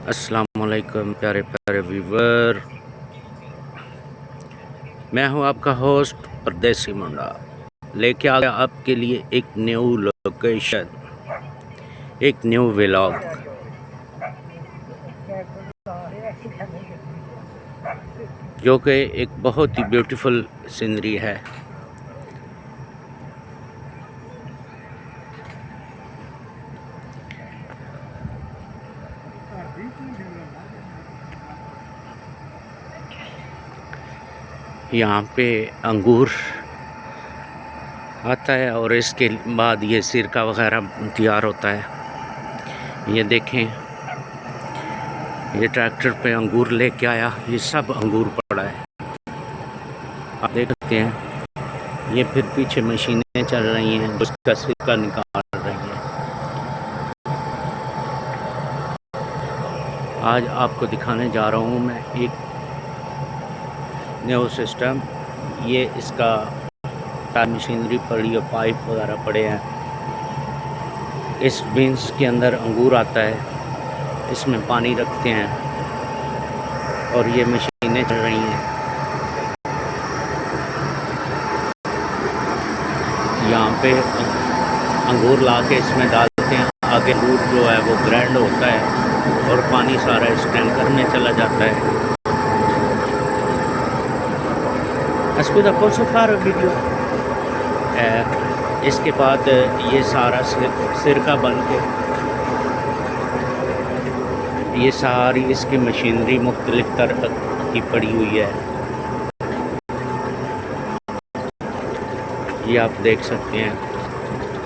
अस्सलाम वालेकुम प्यारे प्यारे व्यूवर। मैं हूं आपका होस्ट परदेसी मुंडा, लेके आ गया आपके लिए एक न्यू लोकेशन, एक न्यू व्लॉग, जो कि एक बहुत ही ब्यूटीफुल सीनरी है। यहाँ पे अंगूर आता है और इसके बाद ये सिरका वगैरह तैयार होता है। ये देखें, ये ट्रैक्टर पे अंगूर लेके आया, ये सब अंगूर पड़ा है, आप देख सकते हैं। ये फिर पीछे मशीनें चल रही हैं, उसका सिरका निकाल रही हैं। आज आपको दिखाने जा रहा हूँ मैं एक न्यू सिस्टम। ये इसका मशीनरी पड़ी है, पाइप वगैरह पड़े हैं। इस बीन्स के अंदर अंगूर आता है, इसमें पानी रखते हैं और ये मशीनें चल रही हैं। यहाँ पे अंगूर ला के इसमें डालते हैं, आगे अंगूर जो है वो ग्राइंड होता है और पानी सारा इस टैंकर में चला जाता है। Scusa, posso fare video? इसके बाद ये सारा सिरका बन के, ये सारी इसकी मशीनरी मुख्तलिफ तरह की पड़ी हुई है। ये आप देख सकते हैं,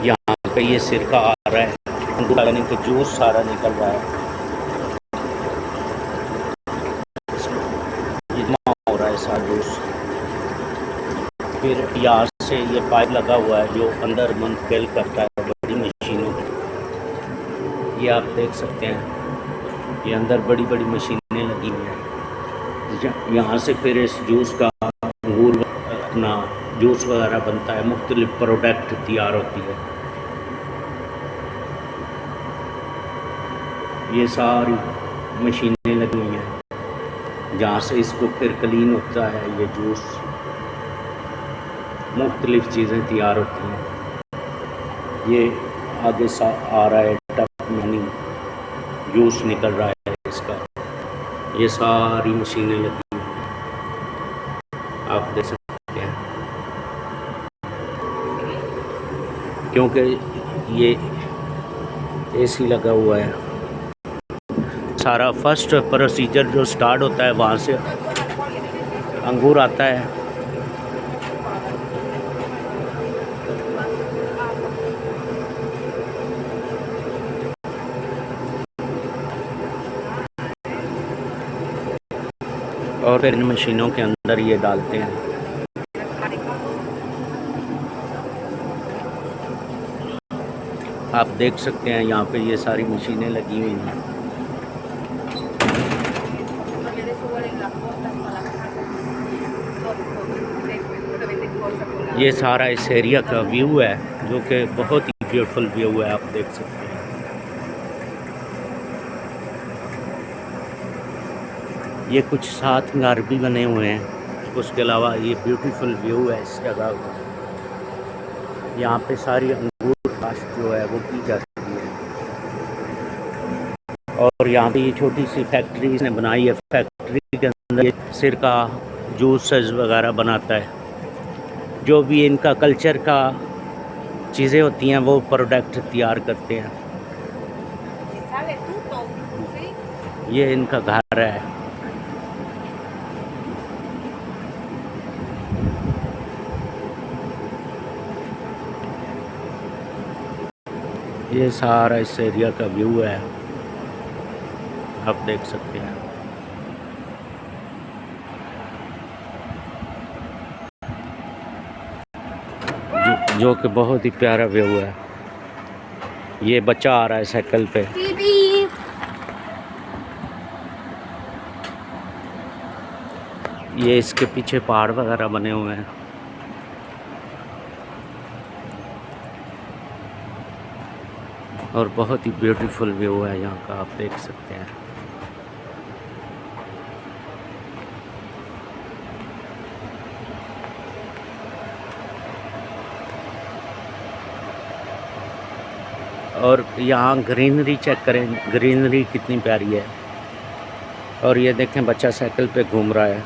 यहाँ पे ये सिरका आ रहा है, अंगूर यानी कि जूस सारा निकल रहा है, जमा हो रहा है सारा जूस। फिर यहाँ से ये पाइप लगा हुआ है जो अंदर मुंतकिल करता है बड़ी मशीनों को। ये आप देख सकते हैं, ये अंदर बड़ी बड़ी मशीनें लगी हुई हैं। यहाँ से फिर इस जूस का अंगूर अपना जूस वगैरह बनता है, मुख्तलिफ प्रोडक्ट तैयार होती है। ये सारी मशीनें लगी हुई हैं, जहाँ से इसको फिर क्लीन होता है, ये जूस मुख्तलिफ चीज़ें तैयार होती हैं। ये आगे आ रहा है टप यानी जूस निकल रहा है इसका। ये सारी मशीनें लगी हुई हैं, आप देख सकते हैं, क्योंकि ये एसी लगा हुआ है। सारा फर्स्ट प्रोसीजर जो स्टार्ट होता है, वहाँ से अंगूर आता है, और फिर इन मशीनों के अंदर ये डालते हैं। आप देख सकते हैं यहाँ पे ये सारी मशीनें लगी हुई हैं। ये सारा इस एरिया का व्यू है, जो कि बहुत ही ब्यूटीफुल व्यू है, आप देख सकते हैं। ये कुछ 7 घर भी बने हुए हैं, उसके अलावा ये ब्यूटीफुल व्यू है इस जगह का। यहाँ पे सारी अंगूर काश्त जो है वो की जाती है, और यहाँ पे ये छोटी सी फैक्ट्री इसने बनाई है। फैक्ट्री के अंदर ये सिरका जूसेस वगैरह बनाता है। जो भी इनका कल्चर का चीज़ें होती हैं वो प्रोडक्ट तैयार करते हैं। ये इनका घर है। ये सारा इस एरिया का व्यू है, आप देख सकते हैं। जो कि बहुत ही प्यारा व्यू है। ये बच्चा आ रहा है साइकिल पे। ये इसके पीछे पहाड़ वगैरह बने हुए हैं। और बहुत ही ब्यूटीफुल व्यू है यहाँ का, आप देख सकते हैं। और यहाँ ग्रीनरी चेक करें, ग्रीनरी कितनी प्यारी है। और ये देखें बच्चा साइकिल पे घूम रहा है।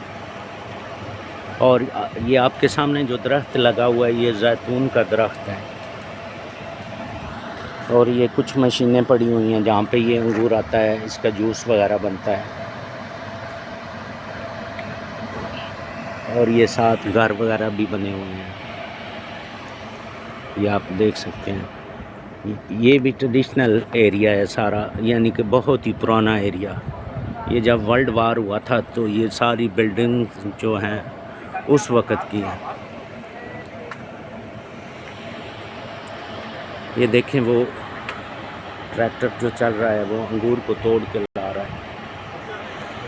और ये आपके सामने जो दरख्त लगा हुआ है ये जैतून का दरख्त है। और ये कुछ मशीनें पड़ी हुई हैं जहाँ पे ये अंगूर आता है, इसका जूस वगैरह बनता है। और ये साथ घर वगैरह भी बने हुए हैं, ये आप देख सकते हैं। ये भी ट्रेडिशनल एरिया है सारा, यानी कि बहुत ही पुराना एरिया। ये जब वर्ल्ड वार हुआ था तो ये सारी बिल्डिंग जो हैं उस वक़्त की हैं। ये देखें वो ट्रैक्टर जो चल रहा है वो अंगूर को तोड़ के ला रहा है,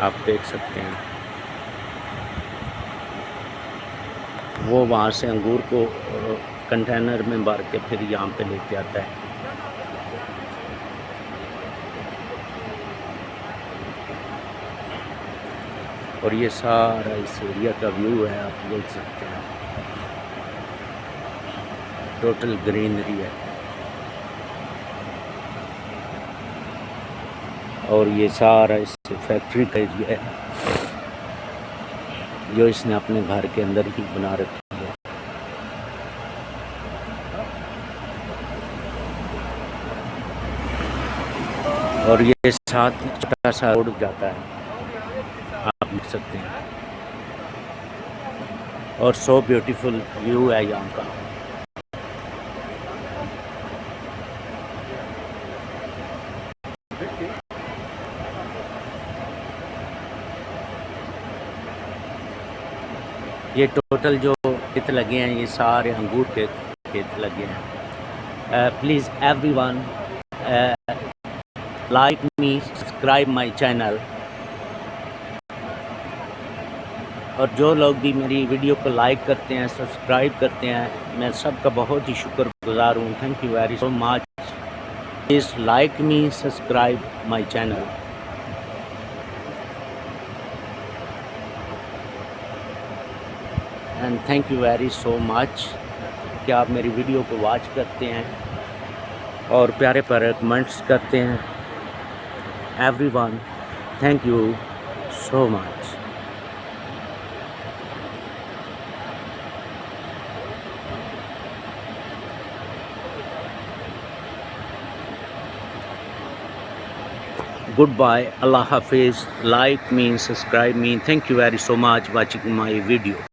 आप देख सकते हैं। वो वहाँ से अंगूर को कंटेनर में भर के फिर यहाँ पे लेके आता है। और ये सारा इस एरिया का व्यू है, आप देख सकते हैं। टोटल ग्रीनरी है। और ये सारा इस फैक्ट्री का एरिया है जो इसने अपने घर के अंदर ही बना रखी है। और ये साथ छोटा सा रोड जाता है, आप देख सकते हैं। और सो ब्यूटीफुल व्यू है यहाँ का। ये टोटल जो खेत लगे हैं ये सारे अंगूर के खेत लगे हैं। Please everyone like me, subscribe my channel. और जो लोग भी मेरी वीडियो को लाइक करते हैं, सब्सक्राइब करते हैं, मैं सबका बहुत ही शुक्रगुजार हूँ। Thank you very so much. Please like me, subscribe my channel. And thank you very so much कि आप मेरी वीडियो को वॉच करते हैं और प्यारे प्यारे कमेंट्स करते हैं। Everyone, thank you so much. Goodbye, Allah Hafiz. Like me, subscribe me. Thank you very so much watching my video.